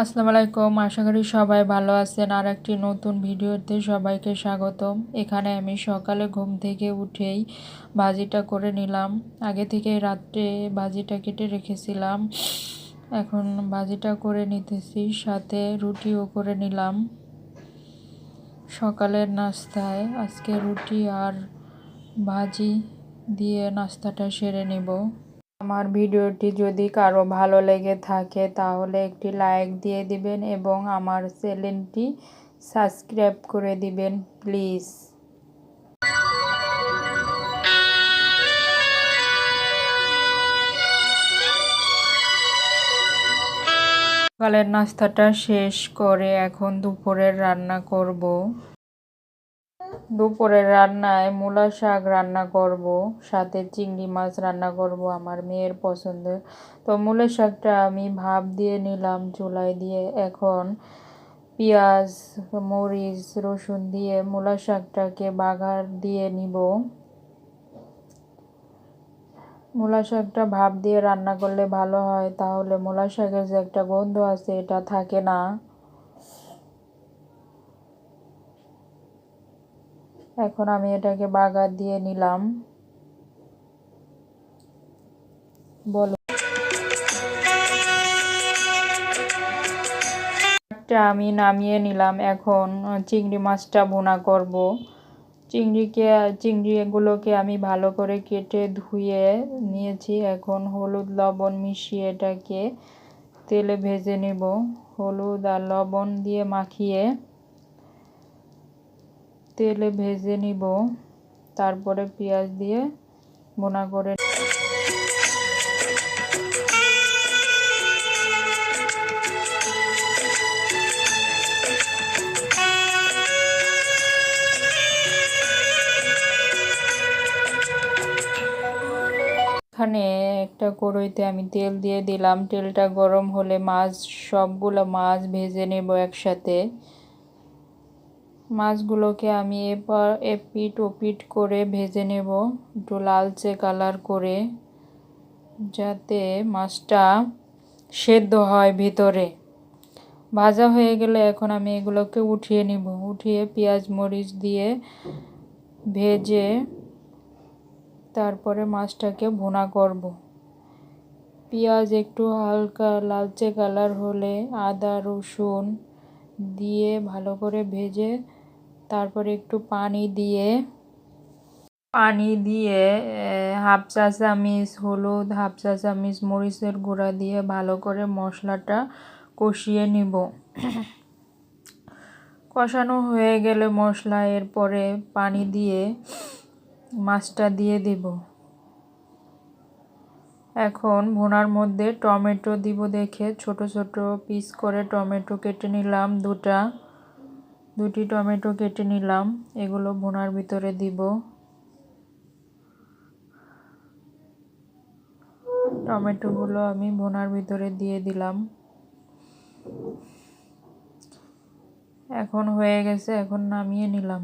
আসসালামু আলাইকুম, আশা করি সবাই ভালো আছেন। আর একটি নতুন ভিডিওতে সবাইকে স্বাগতম। এখানে আমি সকালে ঘুম থেকে উঠেই ভাজিটা করে নিলাম। আগে থেকে রাত্রে ভাজিটা কেটে রেখেছিলাম, এখন ভাজিটা করে নিতেছি, সাথে রুটিও করে নিলাম। সকালের নাস্তায় আজকে রুটি আর ভাজি দিয়ে নাস্তাটা সেরে নেব। আমার ভিডিওটি যদি কারো ভালো লেগে থাকে তাহলে একটি লাইক দিয়ে দিবেন এবং আমার চ্যানেলটি সাবস্ক্রাইব করে দিবেন প্লিজ। সকালের নাস্তাটা শেষ করে এখন দুপুরের রান্না করব। দুপুরের রান্নায় মূলা শাক রান্না করব, সাথে চিংড়ি মাছ রান্না করব আমার মেয়ের পছন্দের। তো মূলা শাকটা আমি ভাপ দিয়ে নিলাম চুলায় দিয়ে। এখন পেঁয়াজ, মরিচ, রসুন দিয়ে মূলা শাকটাকে বাগার দিয়ে নিব। মূলা শাকটা ভাপ দিয়ে রান্না করলে ভালো হয়, তাহলে মূলা শাকের যে একটা গন্ধ আছে এটা থাকে না। এখন আমি এটাকে বাগার দিয়ে নিলাম। বলো, আমি নামিয়ে নিলাম। এখন চিংড়ি মাছটা ভুনা করব। চিংড়িগুলোকে আমি ভালো করে কেটে ধুয়ে নিয়েছি। এখন হলুদ লবণ মিশিয়ে এটাকে তেলে ভেজে নেব। হলুদ আর লবণ দিয়ে মাখিয়ে তেলে ভেজে নিব, তারপরে পেঁয়াজ দিয়ে ভুনা করে। এখানে একটা কড়াইতে আমি তেল দিয়ে দিলাম। তেলটা গরম হলে সবগুলো মাছ ভেজে নেব একসাথে। মাছগুলোকে আমি এপিট ওপিট করে ভেজে নেব, একটু লালচে কালার করে, যাতে মাছটা সেদ্ধ হয় ভিতরে। ভাজা হয়ে গেলে এখন আমি এগুলোকে উঠিয়ে নিব। উঠিয়ে পেঁয়াজ মরিচ দিয়ে ভেজে তারপরে মাছটাকে ভুনা করব। পেঁয়াজ একটু হালকা লালচে কালার হলে আদা রসুন দিয়ে ভালো করে ভেজে তারপরে একটু পানি দিয়ে হাফ চা চামচ হলুদ, হাফ চা চামচ মরিচের গুঁড়া দিয়ে ভালো করে মশলাটা কষিয়ে নিব। কষানো হয়ে গেলে মশলা, এরপরে পানি দিয়ে মাছটা দিয়ে দিব। এখন ভুনার মধ্যে টমেটো দিব দেখে ছোট ছোট পিস করে টমেটো কেটে নিলাম। দুটি টমেটো কেটে নিলাম, এগুলো ভুনার ভিতরে দিব। টমেটোগুলো আমি ভুনার ভিতরে দিয়ে দিলাম। এখন হয়ে গেছে, এখন নামিয়ে নিলাম।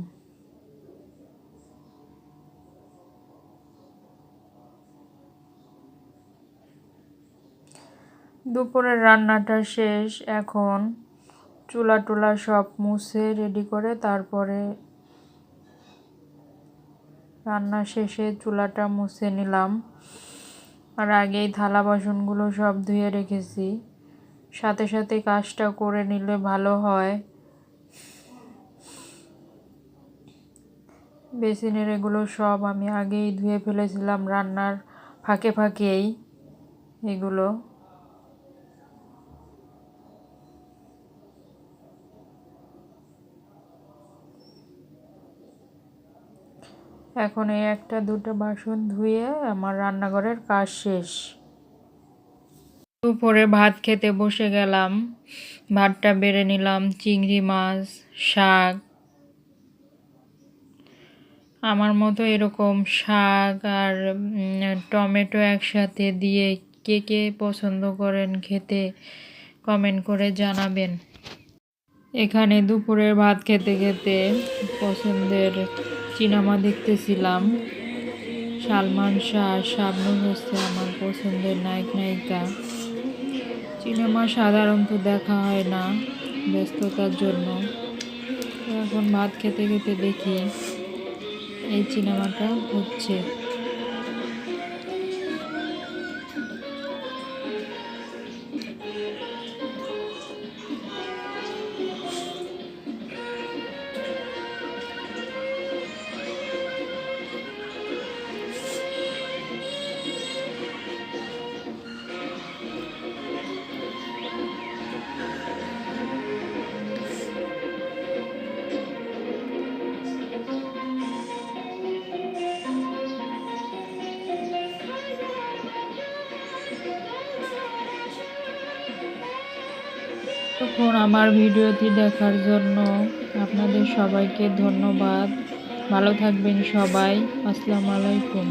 দুপুরের রান্নাটা শেষ। এখন চুলা টুলা সব মুছে রেডি করে তারপরে রান্না শেষে চুলাটা মুছে নিলাম। আর আগেই থালা বাসনগুলো সব ধুয়ে রেখেছি, সাথে সাথে কাজটা করে নিলে ভালো হয়। বেসিনের এগুলো সব আমি আগেই ধুয়ে ফেলেছিলাম রান্নার ফাঁকে ফাঁকেই এগুলো। এখন এই একটা দুটো বাসন ধুয়ে আমার রান্নাঘরের কাজ শেষ। দুপুরে ভাত খেতে বসে গেলাম। ভাতটা বেড়ে নিলাম, চিংড়ি মাছ, শাক। আমার মতো এরকম শাক আর টমেটো একসাথে দিয়ে কে কে পছন্দ করেন খেতে কমেন্ট করে জানাবেন। এখানে দুপুরের ভাত খেতে খেতে পছন্দের সিনেমা দেখতেছিলাম। সালমান শাহ, শাবনূর হচ্ছে আমার পছন্দের নায়ক নায়িকা। সিনেমা সাধারণত দেখা হয় না ব্যস্ততার জন্য। এখন ভাত খেতে খেতে দেখি এই সিনেমাটা হচ্ছে। তখন আমার ভিডিওটি দেখার জন্য আপনাদের সবাইকে ধন্যবাদ। ভালো থাকবেন সবাই। আসসালামু আলাইকুম।